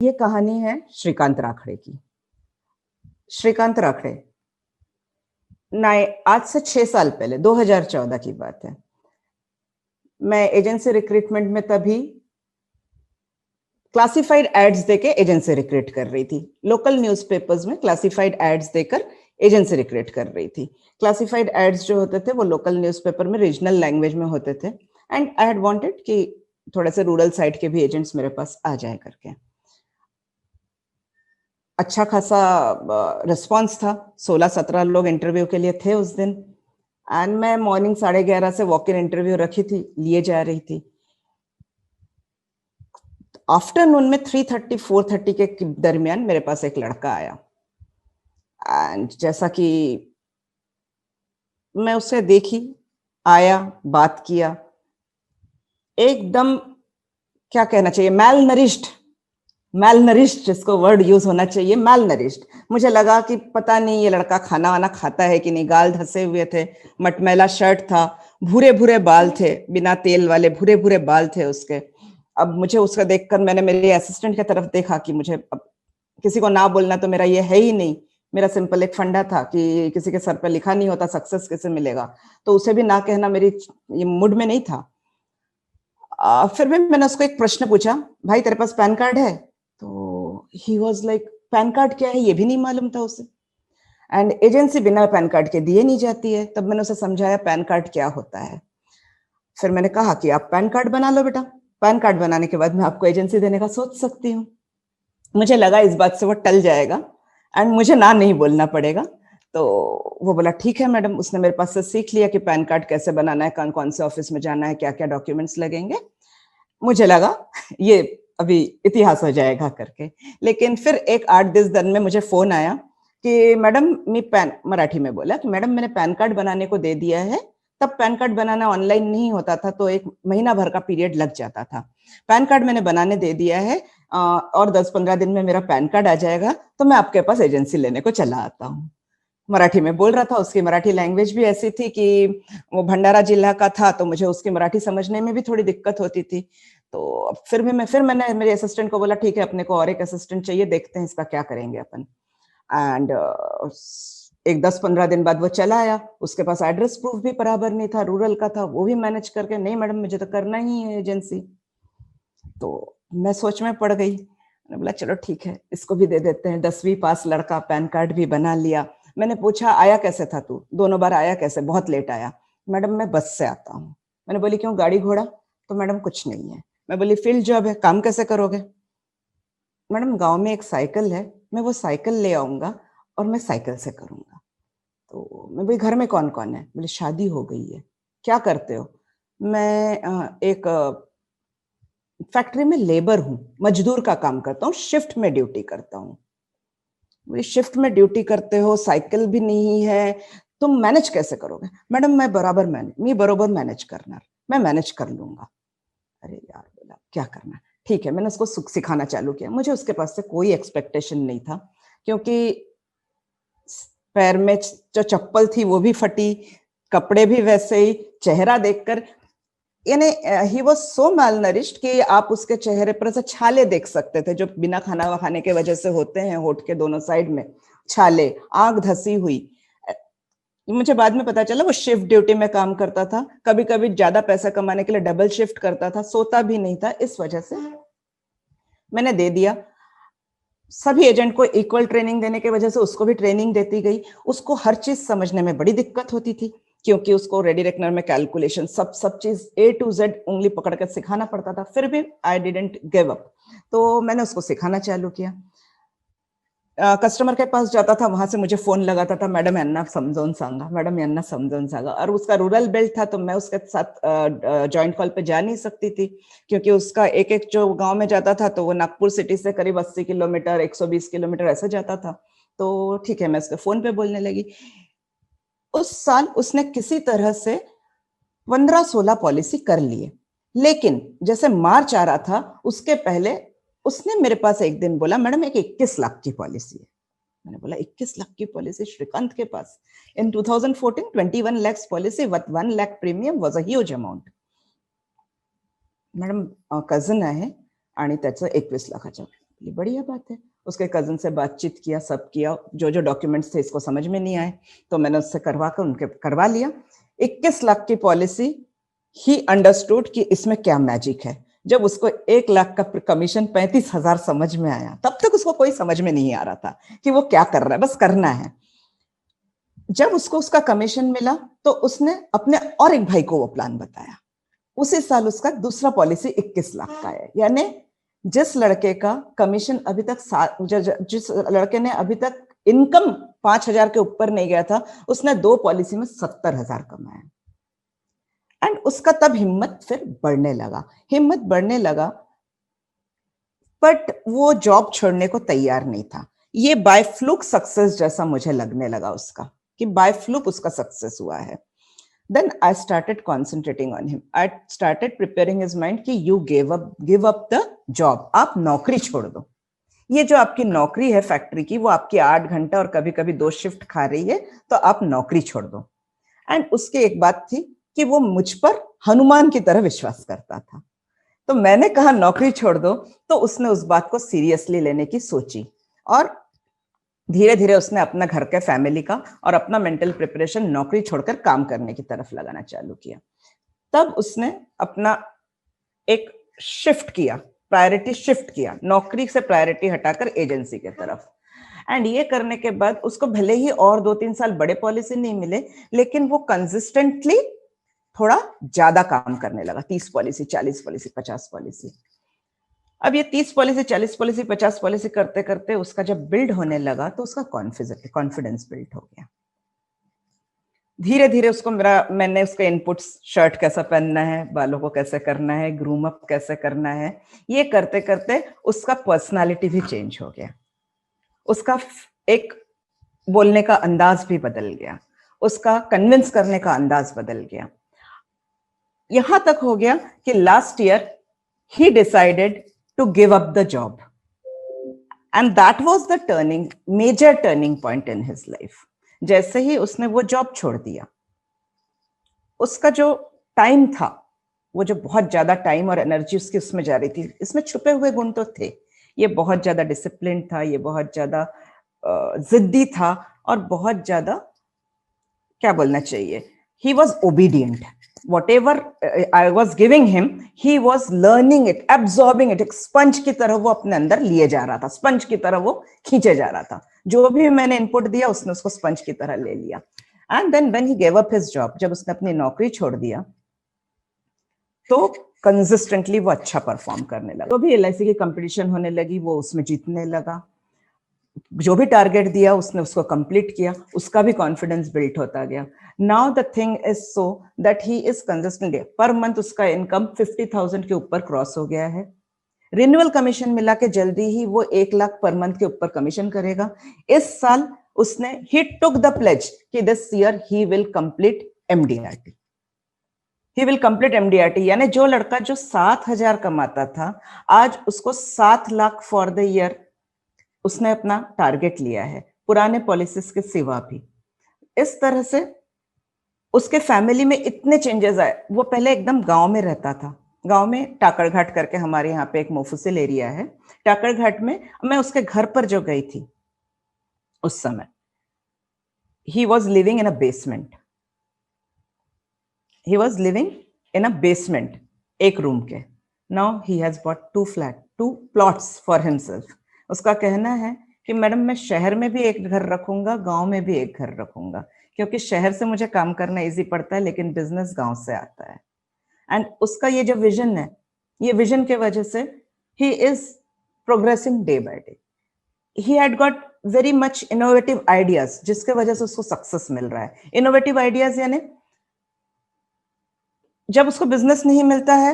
ये कहानी है श्रीकांत राखड़े की। श्रीकांत राखड़े आज से 6 साल पहले 2014 की बात है। मैं एजेंसी रिक्रूटमेंट में तभी क्लासिफाइड एड्स देके एजेंसी रिक्रूट कर रही थी। लोकल न्यूज़पेपर्स में क्लासिफाइड एड्स देकर एजेंसी रिक्रूट कर रही थी। क्लासिफाइड एड्स जो होते थे वो लोकल न्यूज़पेपर में रीजनल लैंग्वेज में होते थे एंड आई हैड वांटेड कि थोड़े से रूरल साइड के भी एजेंट्स मेरे पास आ जाए करके। अच्छा खासा रिस्पॉन्स था। 16-17 लोग इंटरव्यू के लिए थे उस दिन एंड मैं मॉर्निंग 11:30 से वॉक इन इंटरव्यू रखी थी, लिए जा रही थी। आफ्टरनून में 3:30 4:30 के दरमियान मेरे पास एक लड़का आया एंड जैसा कि मैं उसे देखी, आया, बात किया, एकदम क्या कहना चाहिए, मैलनरिश्ड जिसको वर्ड यूज होना चाहिए, मैलनरिश्ड। मुझे लगा कि पता नहीं ये लड़का खाना वाना खाता है कि नहीं। गाल धसे हुए थे, मटमैला शर्ट था, भूरे भूरे बाल थे, बिना तेल वाले भूरे भूरे बाल थे उसके। अब मुझे उसका देखकर मैंने मेरे असिस्टेंट की तरफ देखा कि मुझे अब किसी को ना बोलना तो मेरा ये है ही नहीं। मेरा सिंपल एक फंडा था कि किसी के सर पर लिखा नहीं होता सक्सेस कैसे मिलेगा, तो उसे भी ना कहना मेरी ये मूड में नहीं था। फिर भी मैंने उसको एक प्रश्न पूछा, भाई तेरे पास पैन कार्ड है? तो he was like, pan card क्या है ये भी नहीं मालूम था उसे। एंड एजेंसी बिना पैन कार्ड के दिए नहीं जाती है। तब मैंने उसे समझाया पैन कार्ड क्या होता है। फिर मैंने कहा कि आप पैन कार्ड बना लो बेटा, पैन कार्ड बनाने के बाद मैं आपको एजेंसी देने का सोच सकती हूँ। मुझे लगा इस बात से वो टल जाएगा एंड मुझे ना नहीं बोलना पड़ेगा। तो वो बोला ठीक है मैडम। उसने मेरे पास से सीख लिया कि पैन कार्ड कैसे बनाना है, कौन कौन से ऑफिस में जाना है, क्या क्या डॉक्यूमेंट्स लगेंगे। मुझे लगा ये अभी इतिहास हो जाएगा करके। लेकिन फिर एक 8-10 दिन में मुझे फोन आया कि मैडम मी पैन, मराठी में बोला कि मैडम मैंने पैन कार्ड बनाने को दे दिया है। तब पैन कार्ड बनाना ऑनलाइन नहीं होता था तो 1 महीना भर का पीरियड लग जाता था। पैन कार्ड मैंने बनाने दे दिया है और 10-15 दिन में मेरा पैन कार्ड आ जाएगा, तो मैं आपके पास एजेंसी लेने को चला आता हूँ। मराठी में बोल रहा था। उसकी मराठी लैंग्वेज भी ऐसी थी कि वो भंडारा जिला का था, तो मुझे उसकी मराठी समझने में भी थोड़ी दिक्कत होती थी। तो फिर मैंने मेरे असिस्टेंट को बोला ठीक है, अपने को और एक असिस्टेंट चाहिए, देखते हैं इसका क्या करेंगे अपन। एंड एक 10-15 दिन बाद वो चला आया। उसके पास एड्रेस प्रूफ भी बराबर नहीं था, रूरल का था, वो भी मैनेज करके, नहीं मैडम मुझे तो करना ही है एजेंसी। तो मैं सोच में पड़ गई। मैंने बोला चलो ठीक है, इसको भी दे देते हैं। 10वीं पास लड़का, पैन कार्ड भी बना लिया। मैंने पूछा आया कैसे था तू, दोनों बार आया कैसे, बहुत लेट आया। मैडम मैं बस से आता हूँ। मैंने बोली क्यों, गाड़ी घोड़ा? तो मैडम कुछ नहीं है। मैं बोली फील्ड जॉब है, काम कैसे करोगे? मैडम गांव में एक साइकिल है, मैं वो साइकिल ले आऊंगा और मैं साइकिल से करूंगा। तो मैं बोली घर में कौन कौन है? बोले शादी हो गई है। क्या करते हो? मैं एक फैक्ट्री में लेबर हूँ, मजदूर का काम करता हूँ, शिफ्ट में ड्यूटी करता हूँ। शिफ्ट में ड्यूटी करते हो, साइकिल भी नहीं है, तुम मैनेज कैसे करोगे? मैडम मैं बरोबर मैनेज करना, मैं मैनेज कर लूंगा। अरे यार, बोला क्या करना, ठीक है। मैंने उसको सिखाना चालू किया। मुझे उसके पास से कोई एक्सपेक्टेशन नहीं था, क्योंकि पैर में जो चप्पल थी वो भी फटी, कपड़े भी वैसे ही, चेहरा देखकर यानी ही वॉज सो मैलनरिश्ड कि आप उसके चेहरे पर ऐसे छाले देख सकते थे जो बिना खाना खाने के वजह से होते हैं, होठ के दोनों साइड में छाले, आंख धसी हुई। मुझे बाद में पता चला वो शिफ्ट ड्यूटी में काम करता था, कभी कभी ज्यादा पैसा कमाने के लिए डबल शिफ्ट करता था, सोता भी नहीं था। इस वजह से मैंने दे दिया। सभी एजेंट को इक्वल ट्रेनिंग देने की वजह से उसको भी ट्रेनिंग देती गई। उसको हर चीज समझने में बड़ी दिक्कत होती थी, क्योंकि उसको रेडी रेकनर में कैलकुलेशन सब चीज A to Z उंगली पकड़ कर सिखाना पड़ता था। फिर भी आई डिडंट गिव अप, तो मैंने उसको सिखाना चालू किया। कस्टमर के पास जाता था, वहां से मुझे फोन लगाता था, मैडम यांना समजावून सांगा, मैडम यांना समजावून सांगा। और उसका रूरल बेल्ट था, तो मैं उसके साथ जॉइंट कॉल पे जा नहीं सकती थी, क्योंकि उसका एक एक जो गांव में जाता था तो वो नागपुर सिटी से करीब 80 किलोमीटर 120 किलोमीटर ऐसा जाता था। तो ठीक है, मैं उसके फोन पे बोलने लगी। उस साल उसने किसी तरह से 15-16 पॉलिसी कर लिए, लेकिन जैसे मार्च आ रहा था उसके पहले उसने मेरे पास एक दिन बोला, मैडम एक 21 लाख की पॉलिसी है। मैंने बोला 21 लाख की पॉलिसी श्रीकांत के पास? इन 2014 21 lakhs policy with 1 lakh premium was a huge amount. Madam कझन आहे आणि त्याचं 21 लाखाचं ये बढ़िया बात है। उसके कजन से बातचीत किया, सब किया, जो जो डॉक्यूमेंट्स थे इसको समझ में नहीं आए तो मैंने उससे करवा कर उनके करवा लिया। 21 लाख की पॉलिसी, ही अंडरस्टूड कि इसमें क्या मैजिक है। जब उसको 1 लाख का कमीशन 35,000 समझ में आया, तब तक उसको कोई समझ में नहीं आ रहा था कि वो क्या कर रहा है, बस करना है। जब उसको उसका कमीशन मिला तो उसने अपने और एक भाई को वो प्लान बताया। उसी साल उसका दूसरा पॉलिसी 21 लाख का है। यानी जिस लड़के का कमीशन अभी तक जिस लड़के ने अभी तक इनकम 5,000 के ऊपर नहीं गया था, उसने 2 पॉलिसी में 70,000 कमाया। एंड उसका तब हिम्मत फिर बढ़ने लगा, बट वो जॉब छोड़ने को तैयार नहीं था। ये बाय फ्लूक सक्सेस जैसा मुझे लगने लगा उसका, कि बाय फ्लूक उसका सक्सेस हुआ है। Then I started concentrating on him. I started preparing his mind कि you give up the job. आप नौकरी छोड़ दो। ये जो आपकी नौकरी है फैक्ट्री की, वो आपकी 8 घंटा और कभी कभी 2 शिफ्ट खा रही है, तो आप नौकरी छोड़ दो। एंड उसकी एक बात थी कि वो मुझ पर हनुमान की तरह विश्वास करता था। तो मैंने कहा नौकरी छोड़ दो, तो उसने उस बात को सीरियसली लेने की सोची और धीरे धीरे उसने अपना घर के फैमिली का और अपना मेंटल प्रिपरेशन नौकरी छोड़कर काम करने की तरफ लगाना चालू किया। तब उसने अपना एक शिफ्ट किया, प्रायोरिटी शिफ्ट किया, नौकरी से प्रायोरिटी हटाकर एजेंसी के तरफ। एंड ये करने के बाद उसको भले ही और 2-3 साल बड़े पॉलिसी नहीं मिले, लेकिन वो कंसिस्टेंटली थोड़ा ज्यादा काम करने लगा। 30 पॉलिसी, 40 पॉलिसी, 50 पॉलिसी। अब ये 30 पॉलिसी, 40 पॉलिसी, 50 पॉलिसी करते करते उसका जब बिल्ड होने लगा तो उसका कॉन्फिडेंस बिल्ड हो गया। धीरे धीरे उसको मैंने उसके इनपुट्स, शर्ट कैसा पहनना है, बालों को कैसे करना है, ग्रूम अप कैसे करना है, ये करते करते उसका पर्सनालिटी भी चेंज हो गया। उसका एक बोलने का अंदाज भी बदल गया, उसका कन्विंस करने का अंदाज बदल गया। यहां तक हो गया कि last year he decided to give up the job, and that was the major turning point in his life. जैसे ही उसने वो जॉब छोड़ दिया, उसका जो टाइम था, वो जो बहुत ज्यादा टाइम और एनर्जी उसकी उसमें जा रही थी, इसमें छुपे हुए गुण तो थे। ये बहुत ज्यादा डिसिप्लिन था, ये बहुत ज्यादा जिद्दी था और बहुत ज्यादा, क्या बोलना चाहिए, he was obedient. Whatever I was giving him, he was learning it, absorbing it. एक स्पंज की तरह वो अपने अंदर लिए जा रहा था, स्पंज की तरह वो खींचे जा रहा था। जो भी मैंने इनपुट दिया उसने उसको स्पंज की तरह ले लिया। And then when he gave up his job, जब उसने अपनी नौकरी छोड़ दिया, तो कंसिस्टेंटली वो अच्छा परफॉर्म करने लगा। तो भी एलआईसी की कंपटीशन होने लगी, वो उसमें जीतने लगा। जो भी टारगेट दिया उसने उसको कंप्लीट किया, उसका भी कॉन्फिडेंस बिल्ड होता गया। Now the thing is so that he is consistent, per month उसका इनकम 50,000 के ऊपर क्रॉस हो गया है। रिन्यूअल कमीशन मिला के जल्दी ही वो 1 लाख पर मंथ के ऊपर कमीशन करेगा। इस साल उसने ही टुक द प्लेज कि this year he will complete MDRT, he will complete MDRT. यानी जो लड़का जो 7,000 कमाता था, आज उसको 7 लाख फॉर द ईयर उसने अपना टारगेट लिया है, पुराने पॉलिसीज के सिवा भी। इस तरह से उसके फैमिली में इतने चेंजेस आए। वो पहले एकदम गांव में रहता था, गांव में टाकड़घाट करके हमारे यहाँ पे एक मोफुसिल एरिया है, टाकड़घाट में मैं उसके घर पर जो गई थी उस समय, he was living in a basement, he was living in a basement, एक रूम के। Now he has bot 2 plots for himself. उसका कहना है कि मैडम मैं शहर में भी एक घर रखूंगा, गांव में भी एक घर रखूंगा, क्योंकि शहर से मुझे काम करना इजी पड़ता है, लेकिन बिजनेस गांव से आता है। एंड उसका ये जो विजन है, ये विजन के वजह से he is progressing day by day. He had got very much innovative ideas, जिसके वजह से उसको सक्सेस मिल रहा है। इनोवेटिव आइडियाज यानी जब उसको बिजनेस नहीं मिलता है,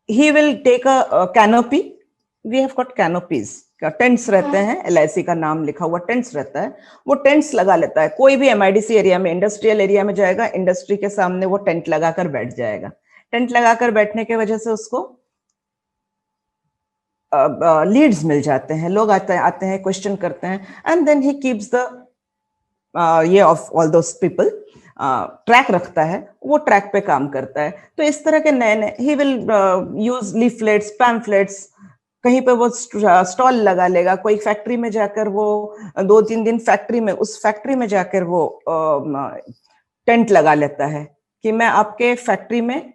he will take a canopy. We have got canopies, tents रहते हैं, एलआईसी का नाम लिखा हुआ टेंट्स रहता है, वो टेंट्स लगा लेता है। कोई भी एमआईडीसी एरिया में, इंडस्ट्रियल एरिया में जाएगा, इंडस्ट्री के सामने वो टेंट लगाकर बैठ जाएगा। टेंट लगाकर बैठने के वजह से उसको लीड्स मिल जाते हैं, लोग आते हैं क्वेश्चन करते हैं, and then he keeps the eye of all those people, track रखता है, वो ट्रैक पे काम करता है। तो इस तरह के नए नए, he will use leaflets, pamphlets, कहीं पे वो स्टॉल लगा लेगा, कोई फैक्ट्री में जाकर वो 2-3 दिन फैक्ट्री में, उस फैक्ट्री में जाकर वो टेंट लगा लेता है कि मैं आपके फैक्ट्री में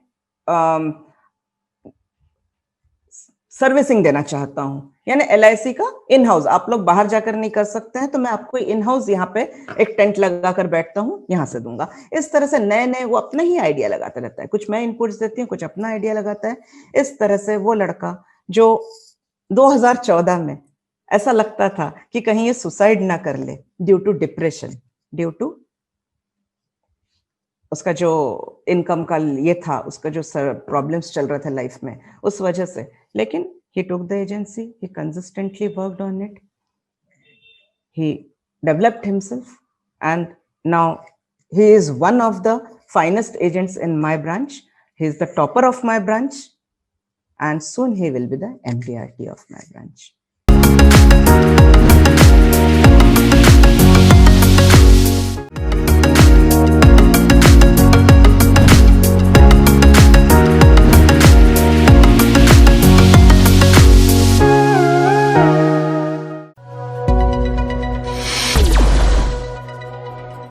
सर्विसिंग देना चाहता हूं। यानी LIC का इन हाउस, आप लोग बाहर जाकर नहीं कर सकते हैं, तो मैं आपको इन हाउस यहाँ पे एक टेंट लगाकर बैठता हूँ, यहाँ से दूंगा। इस तरह से नए नए वो अपना ही आइडिया लगाता रहता है, कुछ मैं इनपुट्स देती हूँ, कुछ अपना आइडिया लगाता है। इस तरह से वो लड़का जो 2014 में ऐसा लगता था कि कहीं ये सुसाइड ना कर ले due to depression, due to उसका जो इनकम का ये था, उसका जो प्रॉब्लम्स चल रहे थे लाइफ में, उस वजह से, लेकिन he took the agency, he consistently worked on it, he developed himself, and now he is one of the finest agents in my branch. He is the topper of my branch, and soon he will be the MDRT of my branch.